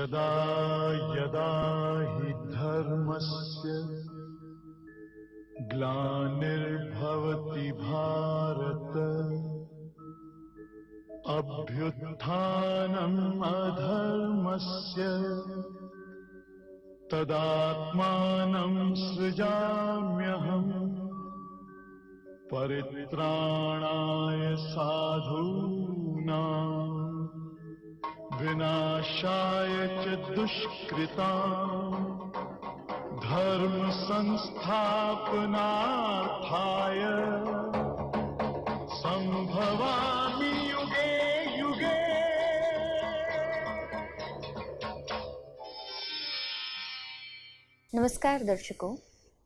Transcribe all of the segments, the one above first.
यदा यदा हि धर्मस्य ग्लानिर्भवति भारत अभ्युत्थानम् अधर्मस्य तदात्मानं सृजाम्यहम् परित्राणाय साधूनां विनाशाय च दुष्कृताम् धर्म संस्थापनार्थाय संभवामि युगे युगे। नमस्कार दर्शकों,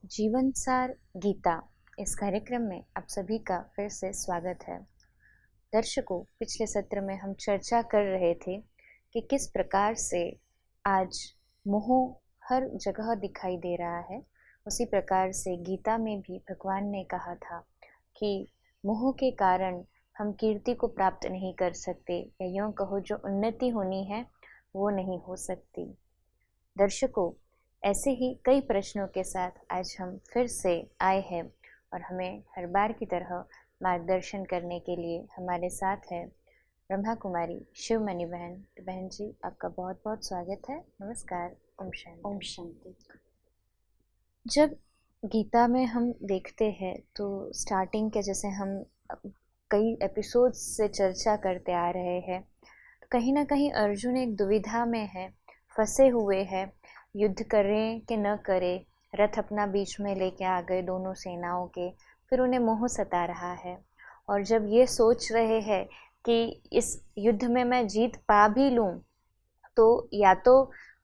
जीवन सार गीता इस कार्यक्रम में आप सभी का फिर से स्वागत है। दर्शकों, पिछले सत्र में हम चर्चा कर रहे थे कि किस प्रकार से आज मोह हर जगह दिखाई दे रहा है। उसी प्रकार से गीता में भी भगवान ने कहा था कि मोह के कारण हम कीर्ति को प्राप्त नहीं कर सकते, या यूँ कहो जो उन्नति होनी है वो नहीं हो सकती। दर्शकों, ऐसे ही कई प्रश्नों के साथ आज हम फिर से आए हैं और हमें हर बार की तरह मार्गदर्शन करने के लिए हमारे साथ है ब्रह्मा कुमारी शिवमणि बहन। तो बहन जी, आपका बहुत बहुत स्वागत है। नमस्कार। ओम शांति। ओम शांति। जब गीता में हम देखते हैं तो स्टार्टिंग के जैसे हम कई एपिसोड्स से चर्चा करते आ रहे हैं, तो कहीं ना कहीं अर्जुन एक दुविधा में है, फंसे हुए हैं, युद्ध करें कि न करें। रथ अपना बीच में लेके आ गए दोनों सेनाओं के, फिर उन्हें मोह सता रहा है। और जब ये सोच रहे हैं कि इस युद्ध में मैं जीत पा भी लूँ तो या तो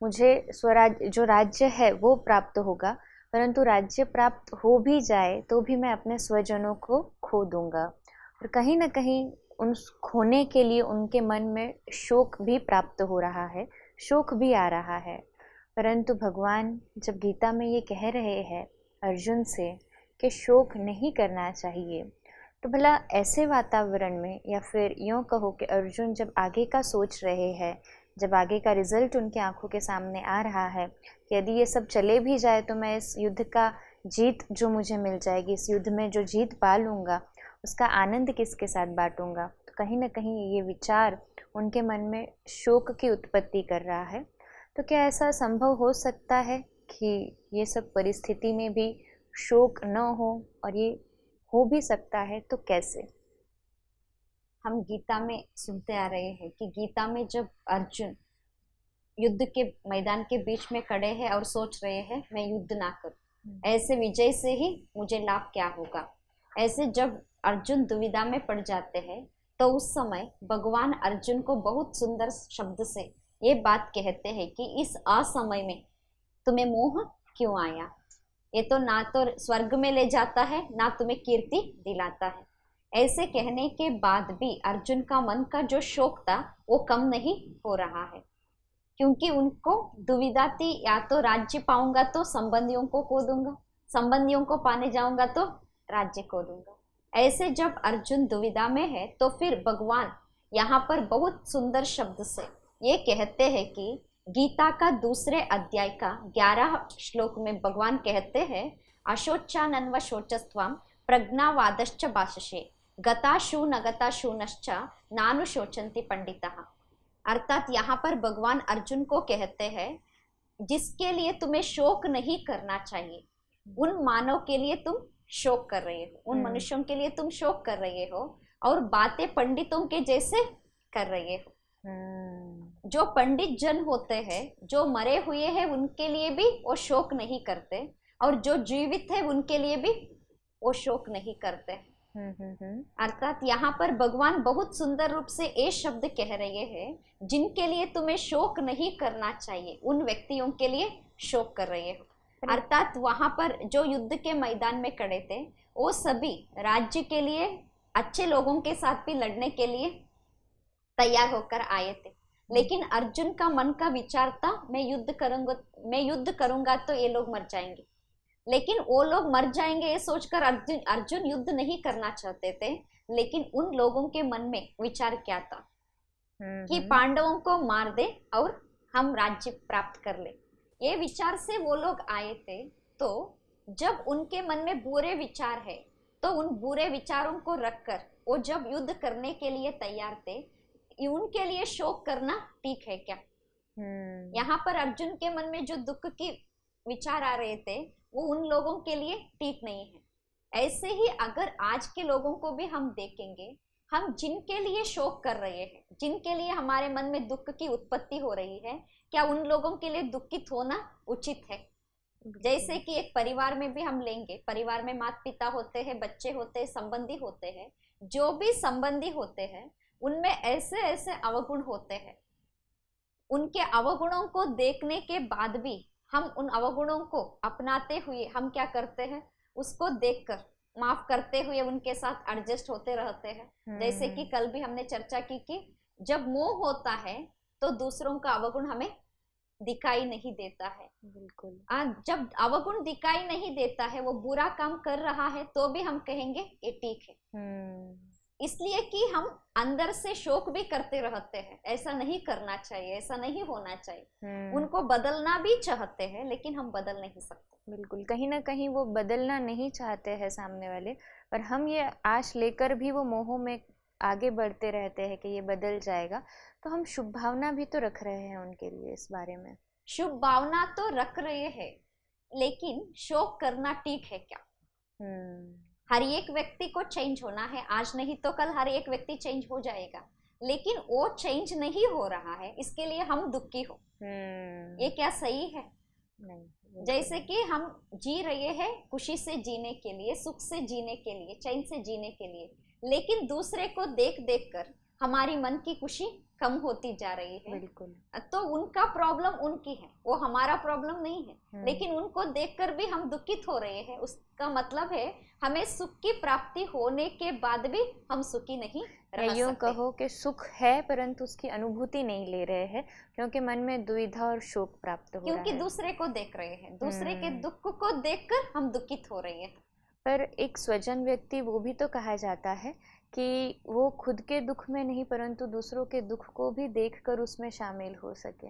मुझे स्वराज्य जो राज्य है वो प्राप्त होगा, परंतु राज्य प्राप्त हो भी जाए तो भी मैं अपने स्वजनों को खो दूंगा। और कहीं ना कहीं उन खोने के लिए उनके मन में शोक भी प्राप्त हो रहा है, शोक भी आ रहा है। परंतु भगवान जब गीता में ये कह रहे हैं अर्जुन से कि शोक नहीं करना चाहिए, तो भला ऐसे वातावरण में, या फिर यूँ कहो कि अर्जुन जब आगे का सोच रहे हैं, जब आगे का रिजल्ट उनकी आंखों के सामने आ रहा है कि यदि ये सब चले भी जाए तो मैं इस युद्ध का जीत जो मुझे मिल जाएगी, इस युद्ध में जो जीत पा लूँगा, उसका आनंद किसके साथ बांटूंगा, तो कहीं ना कहीं ये विचार उनके मन में शोक की उत्पत्ति कर रहा है। तो क्या ऐसा संभव हो सकता है कि ये सब परिस्थिति में भी शोक न हो, और ये हो भी सकता है तो कैसे? हम गीता में सुनते आ रहे हैं कि गीता में जब अर्जुन युद्ध के मैदान के बीच में खड़े हैं और सोच रहे हैं मैं युद्ध ना करूं, ऐसे विजय से ही मुझे लाभ क्या होगा, ऐसे जब अर्जुन दुविधा में पड़ जाते हैं तो उस समय भगवान अर्जुन को बहुत सुंदर शब्द से ये बात कहते हैं कि इस असमय में तुम्हें मोह क्यों आया। ये तो ना तो स्वर्ग में ले जाता है, ना तुम्हें कीर्ति दिलाता है। ऐसे कहने के बाद भी अर्जुन का मन का जो शोक था वो कम नहीं हो रहा है, क्योंकि उनको दुविधा थी, या तो राज्य पाऊंगा तो संबंधियों को खो दूंगा, संबंधियों को पाने जाऊंगा तो राज्य खो दूंगा। ऐसे जब अर्जुन दुविधा में है तो फिर भगवान यहाँ पर बहुत सुंदर शब्द से ये कहते हैं कि गीता का दूसरे अध्याय का 11 श्लोक में भगवान कहते हैं अशोचानन्व शोचस्त्वं प्रज्ञावादश्च भाषसे गताशु न गताशूनश्च नानु शोचन्ति पंडितः। अर्थात यहाँ पर भगवान अर्जुन को कहते हैं जिसके लिए तुम्हें शोक नहीं करना चाहिए, उन मानव के लिए तुम शोक कर रहे हो, उन मनुष्यों के लिए तुम शोक कर रहे हो और बातें पंडितों के जैसे कर रहे हो। जो पंडित जन होते हैं, जो मरे हुए हैं, उनके लिए भी वो शोक नहीं करते, और जो जीवित है उनके लिए भी वो शोक नहीं करते। अर्थात यहाँ पर भगवान बहुत सुंदर रूप से ये शब्द कह रहे हैं जिनके लिए तुम्हें शोक नहीं करना चाहिए, उन व्यक्तियों के लिए शोक कर रहे हो। अर्थात वहां पर जो युद्ध के मैदान में खड़े थे वो सभी राज्य के लिए, अच्छे लोगों के साथ भी लड़ने के लिए तैयार होकर आए थे, लेकिन अर्जुन का मन का विचार था मैं युद्ध करूंगा तो ये लोग मर जाएंगे। लेकिन वो लोग मर जाएंगे ये सोचकर अर्जुन युद्ध नहीं करना चाहते थे, लेकिन उन लोगों के मन में विचार क्या था कि पांडवों को मार दे और हम राज्य प्राप्त कर ले। ये विचार से वो लोग आए थे। तो जब उनके मन में बुरे विचार है तो उन बुरे विचारों को रखकर वो जब युद्ध करने के लिए तैयार थे, उनके लिए शोक करना ठीक है क्या? यहाँ पर अर्जुन के मन में जो दुख की विचार आ रहे थे वो उन लोगों के लिए ठीक नहीं है। ऐसे ही अगर आज के लोगों को भी हम देखेंगे, हम जिनके लिए शोक कर रहे हैं, जिनके लिए हमारे मन में दुख की उत्पत्ति हो रही है, क्या उन लोगों के लिए दुखित होना उचित है? जैसे कि एक परिवार में भी हम लेंगे, परिवार में माता पिता होते हैं, बच्चे होते हैं, संबंधी होते हैं। जो भी संबंधी होते हैं उनमें ऐसे ऐसे अवगुण होते हैं। उनके अवगुणों को देखने के बाद भी हम उन अवगुणों को अपनाते हुए हम क्या करते हैं, उसको देखकर माफ करते हुए उनके साथ एडजस्ट होते रहते हैं। जैसे कि कल भी हमने चर्चा की कि जब मोह होता है तो दूसरों का अवगुण हमें दिखाई नहीं देता है। बिल्कुल। जब अवगुण दिखाई नहीं देता है, वो बुरा काम कर रहा है, तो भी हम कहेंगे ये ठीक है। इसलिए कि हम अंदर से शोक भी करते रहते हैं। ऐसा नहीं करना चाहिए, ऐसा नहीं होना चाहिए। उनको बदलना भी चाहते हैं लेकिन हम बदल नहीं सकते। बिल्कुल, कहीं ना कहीं वो बदलना नहीं चाहते हैं सामने वाले, पर हम ये आश लेकर भी वो मोह में आगे बढ़ते रहते हैं कि ये बदल जाएगा। तो हम शुभ भावना भी तो रख रहे हैं उनके लिए इस बारे में। शुभ भावना तो रख रहे हैं, लेकिन शोक करना ठीक है क्या? हर एक व्यक्ति को चेंज होना है, आज नहीं तो कल हर एक व्यक्ति चेंज हो जाएगा, लेकिन वो चेंज नहीं हो रहा है, इसके लिए हम दुखी हो, ये क्या सही है? नहीं। जैसे कि हम जी रहे हैं खुशी से जीने के लिए, सुख से जीने के लिए, चैन से जीने के लिए, लेकिन दूसरे को देख देख कर हमारी मन की खुशी कम होती जा रही है। बिल्कुल। तो उनका प्रॉब्लम उनकी है, वो हमारा प्रॉब्लम नहीं है। लेकिन उनको देखकर भी हम दुखित हो रहे हैं, उसका मतलब है हमें सुख की प्राप्ति होने के बाद भी हम सुखी नहीं रह यूं सकते। कहो कि सुख है परंतु उसकी अनुभूति नहीं ले रहे हैं, क्योंकि मन में दुविधा और शोक प्राप्त हो रहा है। क्योंकि दूसरे को देख रहे हैं, दूसरे के दुख को देखकर हम दुखित हो रहे हैं। पर एक स्वजन व्यक्ति वो भी तो कहा जाता है कि वो खुद के दुख में नहीं परंतु दूसरों के दुख को भी देखकर उसमें शामिल हो सके।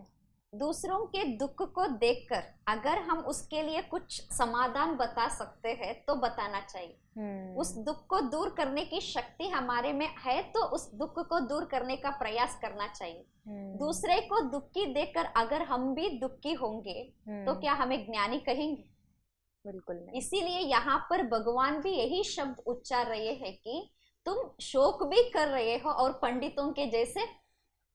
दूसरों के दुख को देखकर अगर हम उसके लिए कुछ समाधान बता सकते हैं तो बताना चाहिए। उस दुख को दूर करने की शक्ति हमारे में है तो उस दुख को दूर करने का प्रयास करना चाहिए। दूसरे को दुखी देखकर अगर हम भी दुखी होंगे तो क्या हमें ज्ञानी कहेंगे? बिल्कुल नहीं। इसीलिए यहाँ पर भगवान भी यही शब्द उच्चार रहे हैं कि तुम शोक भी कर रहे हो और पंडितों के जैसे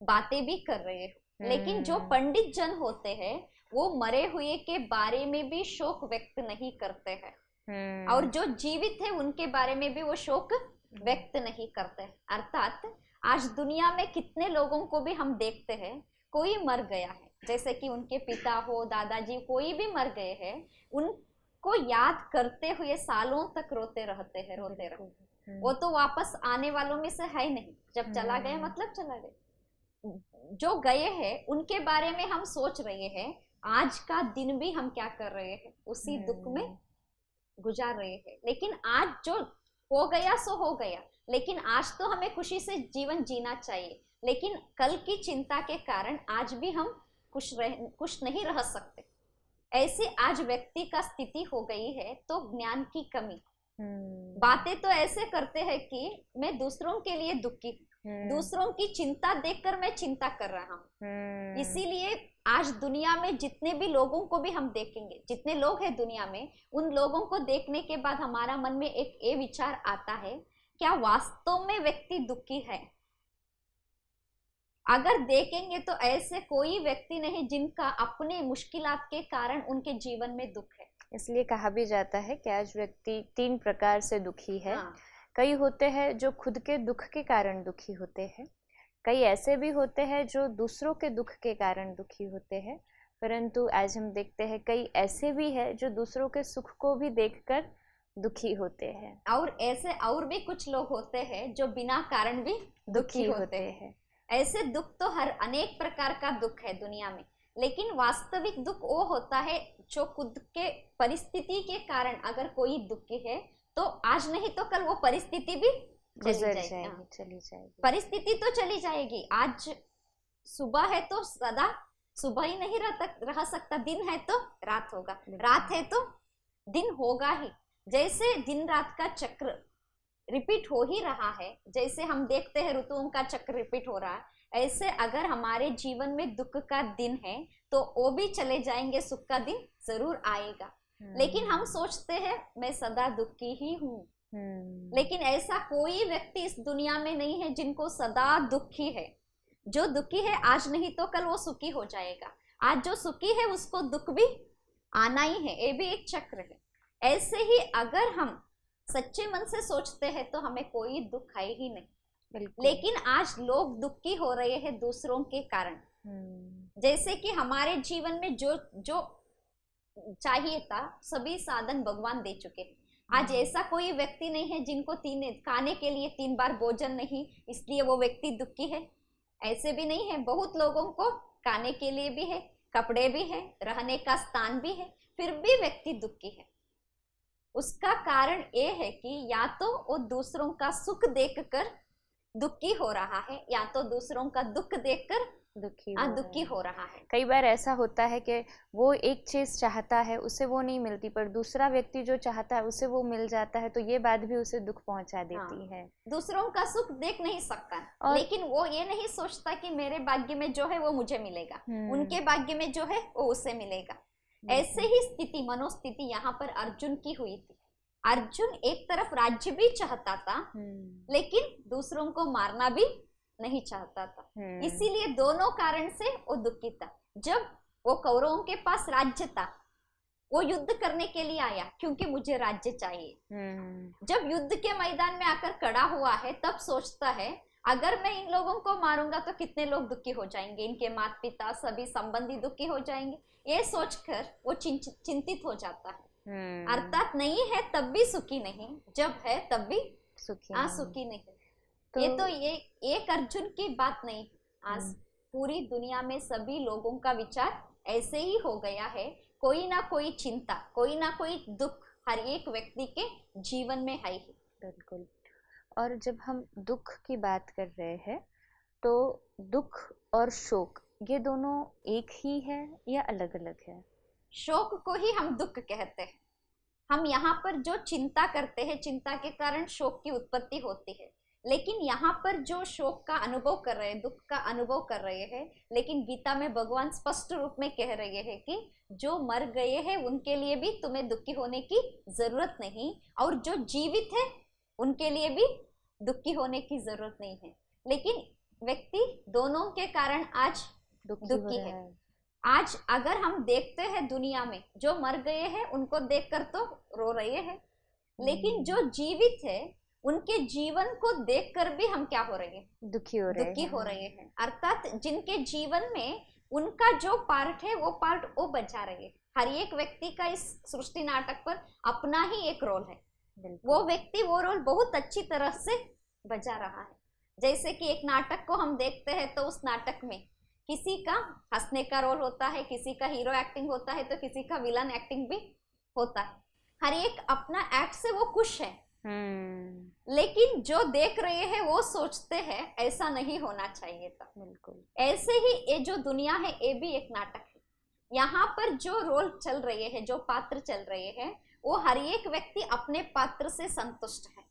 बातें भी कर रहे हो। लेकिन जो पंडित जन होते हैं वो मरे हुए के बारे में भी शोक व्यक्त नहीं करते हैं, और जो जीवित है उनके बारे में भी वो शोक व्यक्त नहीं करते। अर्थात आज दुनिया में कितने लोगों को भी हम देखते हैं, कोई मर गया है, जैसे कि उनके पिता हो, दादाजी, कोई भी मर गए हैं, उनको याद करते हुए सालों तक रोते रहते हैं, रोते रहते। वो तो वापस आने वालों में से है नहीं, जब चला गया मतलब चला गया। जो गए हैं उनके बारे में हम सोच रहे हैं, आज का दिन भी हम क्या कर रहे हैं, उसी दुख में गुजार रहे हैं। लेकिन आज जो हो गया सो हो गया, लेकिन आज तो हमें खुशी से जीवन जीना चाहिए। लेकिन कल की चिंता के कारण आज भी हम खुश नहीं रह सकते। ऐसी आज व्यक्ति का स्थिति हो गई है। तो ज्ञान की कमी, बातें तो ऐसे करते हैं कि मैं दूसरों के लिए दुखी, दूसरों की चिंता देखकर मैं चिंता कर रहा हूँ। इसीलिए आज दुनिया में जितने भी लोगों को भी हम देखेंगे, जितने लोग हैं दुनिया में, उन लोगों को देखने के बाद हमारा मन में एक ये विचार आता है, क्या वास्तव में व्यक्ति दुखी है? अगर देखेंगे तो ऐसे कोई व्यक्ति नहीं जिनका अपने मुश्किलात के कारण उनके जीवन में दुख है। इसलिए कहा भी जाता है कि आज व्यक्ति 3 प्रकार से दुखी है। कई होते हैं जो खुद के दुख के कारण दुखी होते हैं, कई ऐसे भी होते हैं जो दूसरों के दुख के कारण दुखी होते हैं, परंतु आज हम देखते हैं कई ऐसे भी हैं जो दूसरों के सुख को भी देखकर दुखी होते हैं। और ऐसे और भी कुछ लोग होते हैं जो बिना कारण भी दुखी होते हैं। ऐसे दुख तो हर अनेक प्रकार का दुख है दुनिया में, लेकिन वास्तविक दुख वो होता है जो खुद के परिस्थिति के कारण अगर कोई दुखी है तो आज नहीं तो कल वो परिस्थिति भी चली जाएगी। परिस्थिति तो चली जाएगी। आज सुबह है तो सदा सुबह ही नहीं रह सकता, दिन है तो रात होगा, रात है तो दिन होगा ही। जैसे दिन रात का चक्र रिपीट हो ही रहा है, जैसे हम देखते हैं ऋतुओं का चक्र रिपीट हो रहा है, ऐसे अगर हमारे जीवन में दुख का दिन है तो वो भी चले जाएंगे, सुख का दिन जरूर आएगा। लेकिन हम सोचते हैं मैं सदा दुखी ही हूँ, लेकिन ऐसा कोई व्यक्ति इस दुनिया में नहीं है जिनको सदा दुखी है। जो दुखी है आज नहीं तो कल वो सुखी हो जाएगा, आज जो सुखी है उसको दुख भी आना ही है, ये भी एक चक्र है। ऐसे ही अगर हम सच्चे मन से सोचते हैं तो हमें कोई दुख है ही नहीं। लेकिन आज लोग दुखी हो रहे हैं दूसरों के कारण। जैसे कि हमारे जीवन में जो जो चाहिए था सभी साधन भगवान दे चुके हैं। आज ऐसा कोई व्यक्ति नहीं है जिनको खाने के लिए 3 बार भोजन नहीं, इसलिए वो व्यक्ति दुखी है, ऐसे भी नहीं है। बहुत लोगों को खाने के लिए भी है, कपड़े भी है, रहने का स्थान भी है, फिर भी व्यक्ति दुखी है। उसका कारण ये है कि या तो वो दूसरों का सुख देखकर दुखी हो रहा है, या तो दूसरों का दुख देखकर दुखी हो रहा है। कई बार ऐसा होता है कि वो एक चीज चाहता है उसे वो नहीं मिलती, पर दूसरा व्यक्ति जो चाहता है उसे वो मिल जाता है, तो ये बात भी उसे दुख पहुंचा देती है। दूसरों का सुख देख नहीं सकता, लेकिन वो ये नहीं सोचता कि मेरे भाग्य में जो है वो मुझे मिलेगा, उनके भाग्य में जो है वो उसे मिलेगा। ऐसे ही स्थिति, मनोस्थिति यहाँ पर अर्जुन की हुई थी। अर्जुन एक तरफ राज्य भी चाहता था, लेकिन दूसरों को मारना भी नहीं चाहता था, इसीलिए दोनों कारण से वो दुखी था। जब वो कौरवों के पास राज्य था, वो युद्ध करने के लिए आया क्योंकि मुझे राज्य चाहिए। जब युद्ध के मैदान में आकर खड़ा हुआ है तब सोचता है अगर मैं इन लोगों को मारूंगा तो कितने लोग दुखी हो जाएंगे, इनके माता पिता सभी संबंधी दुखी हो जाएंगे। ये सोचकर वो चिंतित हो जाता है। अर्थात नहीं है तब भी सुखी नहीं, जब है तब भी सुखी नहीं। तो ये एक अर्जुन की बात नहीं, आज पूरी दुनिया में सभी लोगों का विचार ऐसे ही हो गया है। कोई ना कोई चिंता, कोई ना कोई दुख हर एक व्यक्ति के जीवन में है ही। बिल्कुल। और जब हम दुख की बात कर रहे हैं तो दुख और शोक ये दोनों एक ही है या अलग अलग है? शोक को ही हम दुख कहते हैं। हम यहाँ पर जो चिंता करते हैं, चिंता के कारण शोक की उत्पत्ति होती है। लेकिन यहाँ पर जो शोक का अनुभव कर रहे हैं, दुख का अनुभव कर रहे हैं, लेकिन गीता में भगवान स्पष्ट रूप में कह रहे हैं कि जो मर गए हैं उनके लिए भी तुम्हें दुखी होने की जरूरत नहीं, और जो जीवित है उनके लिए भी दुखी होने की जरूरत नहीं है। लेकिन व्यक्ति दोनों के कारण आज दुखी है। आज अगर हम देखते हैं दुनिया में जो मर गए हैं उनको देखकर तो रो रहे हैं, लेकिन जो जीवित है उनके जीवन को देखकर भी हम क्या हो रहे हैं? दुखी हो रहे हैं। अर्थात जिनके जीवन में उनका जो पार्ट है वो पार्ट वो बचा रहे हैं। हर एक व्यक्ति का इस सृष्टि नाटक पर अपना ही एक रोल है। वो व्यक्ति वो रोल बहुत अच्छी तरह से बजा रहा है। जैसे कि एक नाटक को हम देखते हैं तो उस नाटक में किसी का हंसने का रोल होता है, किसी का हीरो एक्टिंग होता है, तो किसी का विलन एक्टिंग भी होता है। हर एक अपना एक्ट से वो खुश है, लेकिन जो देख रहे हैं वो सोचते हैं ऐसा नहीं होना चाहिए था। बिल्कुल ऐसे ही ये जो दुनिया है ये भी एक नाटक है। यहाँ पर जो रोल चल रहे हैं, जो पात्र चल रहे हैं, वो हर एक व्यक्ति अपने पात्र से संतुष्ट है।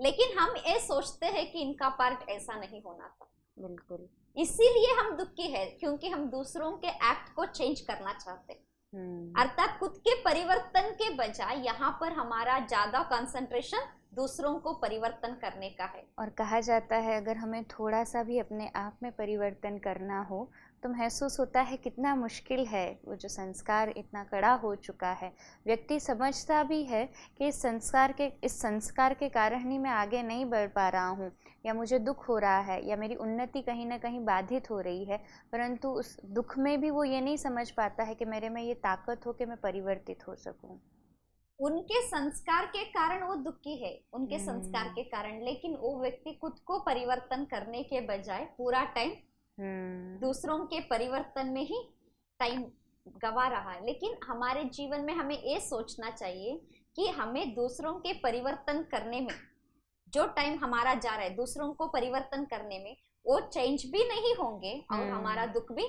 लेकिन हम ये सोचते हैं कि इनका पार्ट ऐसा नहीं होना था। बिल्कुल इसीलिए हम दुखी है, क्योंकि हम दूसरों के एक्ट को चेंज करना चाहते हैं। अर्थात खुद के परिवर्तन के बजाय यहाँ पर हमारा ज्यादा कंसंट्रेशन दूसरों को परिवर्तन करने का है। और कहा जाता है अगर हमें थोड़ा सा भी अपने आप में परिवर्तन करना हो तो महसूस होता है कितना मुश्किल है। वो जो संस्कार इतना कड़ा हो चुका है, व्यक्ति समझता भी है कि इस संस्कार के कारण ही मैं आगे नहीं बढ़ पा रहा हूँ, या मुझे दुख हो रहा है, या मेरी उन्नति कहीं ना कहीं बाधित हो रही है, परंतु उस दुख में भी वो ये नहीं समझ पाता है कि मेरे में ये ताकत हो कि मैं परिवर्तित हो सकूं। उनके संस्कार के कारण वो दुखी है, उनके संस्कार के कारण। लेकिन वो व्यक्ति खुद को परिवर्तन करने के बजाय पूरा टाइम दूसरों के परिवर्तन में ही टाइम गवा रहा है। लेकिन हमारे जीवन में हमें ये सोचना चाहिए कि हमें दूसरों के परिवर्तन करने में जो टाइम हमारा जा रहा है, दूसरों को परिवर्तन करने में वो चेंज भी नहीं होंगे और हमारा दुख भी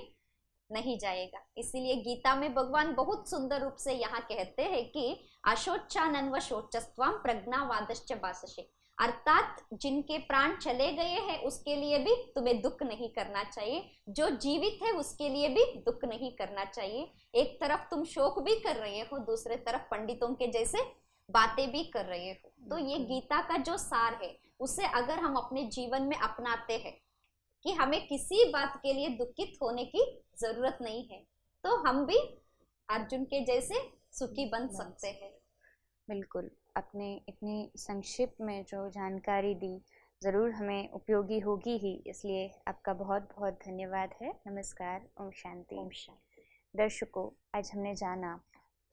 नहीं जाएगा। इसीलिए गीता में भगवान बहुत सुंदर रूप से यहाँ कहते हैं कि अशोचानन व शोचस्त्वाम प्रज्ञावादश्च भाषसे, अर्थात जिनके प्राण चले गए हैं उसके लिए भी तुम्हें दुख नहीं करना चाहिए, जो जीवित है उसके लिए भी दुख नहीं करना चाहिए। एक तरफ तुम शोक भी कर रहे हो, दूसरे तरफ पंडितों के जैसे बातें भी कर रहे हो। तो ये गीता का जो सार है उसे अगर हम अपने जीवन में अपनाते हैं कि हमें किसी बात के लिए दुखित होने की जरूरत नहीं है, तो हम भी अर्जुन के जैसे सुखी बन सकते हैं। बिल्कुल, आपने इतनी संक्षिप्त में जो जानकारी दी ज़रूर हमें उपयोगी होगी ही, इसलिए आपका बहुत बहुत धन्यवाद है। नमस्कार, ओम शांति। ओम शांति। दर्शकों, आज हमने जाना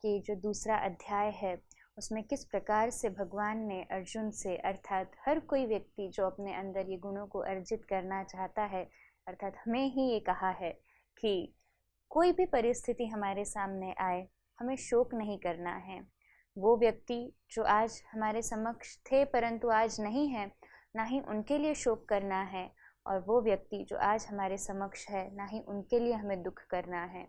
कि जो दूसरा अध्याय है उसमें किस प्रकार से भगवान ने अर्जुन से, अर्थात हर कोई व्यक्ति जो अपने अंदर ये गुणों को अर्जित करना चाहता है, अर्थात हमें ही ये कहा है कि कोई भी परिस्थिति हमारे सामने आए हमें शोक नहीं करना है। वो व्यक्ति जो आज हमारे समक्ष थे परंतु आज नहीं है, ना ही उनके लिए शोक करना है, और वो व्यक्ति जो आज हमारे समक्ष है ना ही उनके लिए हमें दुख करना है।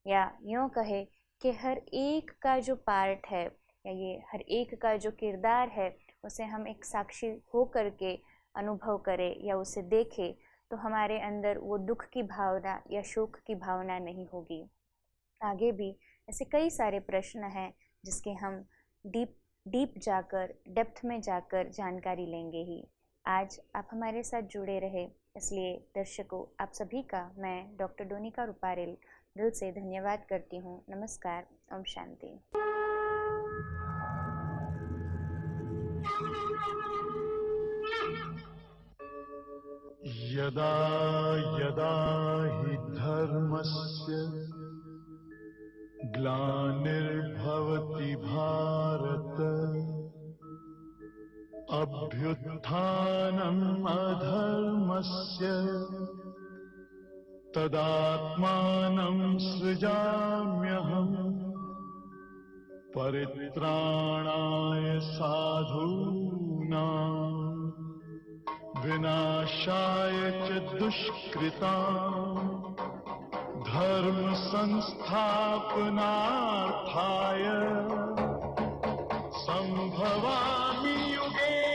या यूँ कहे कि हर एक का जो पार्ट है या ये हर एक का जो किरदार है उसे हम एक साक्षी हो करके अनुभव करें या उसे देखें, तो हमारे अंदर वो दुख की भावना या शोक की भावना नहीं होगी। आगे भी ऐसे कई सारे प्रश्न हैं जिसके हम डीप जाकर, डेप्थ में जाकर जानकारी लेंगे ही। आज आप हमारे साथ जुड़े रहे, इसलिए दर्शकों आप सभी का मैं डॉक्टर डोनिका रूपारेल दिल से धन्यवाद करती हूँ। नमस्कार, ओम शांति। यदा यदा हि धर्मस्य ग्लानिर्भवति भारत अभ्युत्थानम् अधर्मस्य तदात्मानं सृजाम्यहम् परित्राणाय साधूनां विनाशाय च दुष्कृतां धर्म संस्थापनार्थाय संभवामि युगे